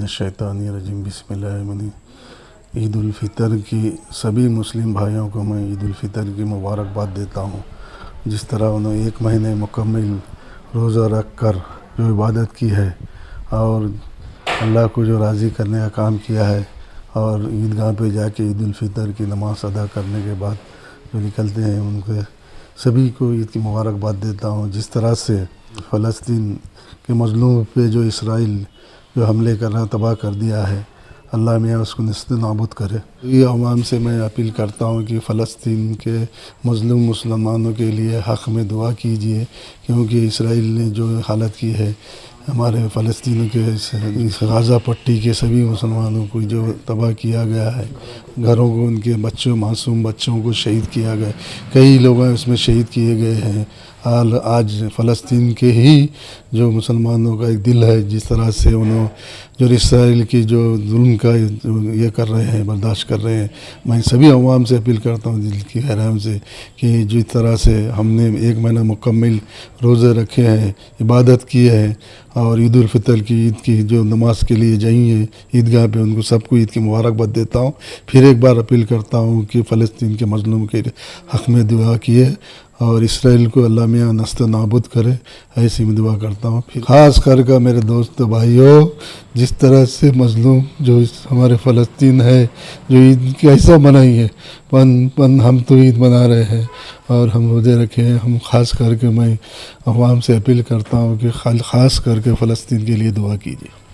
الشیطان الرجیم بسم اللہ الرحمن الرحیم۔ عید الفطر کی سبھی مسلم بھائیوں کو میں عید الفطر کی مبارکباد دیتا ہوں۔ جس طرح انہوں نے 1 مہینے مکمل روزہ رکھ کر جو عبادت کی ہے اور اللہ کو جو راضی کرنے کا کام کیا ہے، اور عیدگاہ پہ جا کے عید الفطر کی نماز ادا کرنے کے بعد جو نکلتے ہیں، ان کے سبھی کو عید کی مبارکباد دیتا ہوں۔ جس طرح سے فلسطین کے مظلوم پہ جو اسرائیل جو حملے کر رہا تباہ کر دیا ہے، اللہ میاں اس کو نیست نابود کرے۔ یہ عوام سے میں اپیل کرتا ہوں کہ فلسطین کے مظلوم مسلمانوں کے لیے حق میں دعا کیجیے، کیونکہ اسرائیل نے جو حالت کی ہے ہمارے فلسطین کے اس غزہ پٹی کے سبھی مسلمانوں کو جو تباہ کیا گیا ہے، گھروں کو، ان کے بچوں، معصوم بچوں کو شہید کیا گیا، کئی لوگ اس میں شہید کیے گئے ہیں۔ آج فلسطین کے ہی جو مسلمانوں کا ایک دل ہے، جس طرح سے انہوں جو اسرائیل کی جو ظلم کا یہ کر رہے ہیں، برداشت کر رہے ہیں، میں سبھی عوام سے اپیل کرتا ہوں دل کی گہرائیوں سے کہ جس طرح سے ہم نے 1 مہینہ مکمل روزے رکھے ہیں، عبادت کی ہے، اور عید الفطر کی عید کی جو نماز کے لیے جائیں عیدگاہ پہ، ان کو سب کو عید کی مبارکباد دیتا ہوں۔ پھر ایک بار اپیل کرتا ہوں کہ فلسطین کے مظلوم کے حق میں دعا کیے اور اسرائیل کو اللہ میاں نیست نابود کرے، ایسی میں دعا کرتا ہوں۔ پھر خاص کر کے میرے دوست بھائیوں، جس طرح سے مظلوم جو ہمارے فلسطین ہے، جو عید کیسا منائی ہے، ہم تو عید منا رہے ہیں اور ہم روزے رکھے ہیں، ہم خاص کر کے میں عوام سے اپیل کرتا ہوں کہ خاص کر کے فلسطین کے لیے دعا کیجیے۔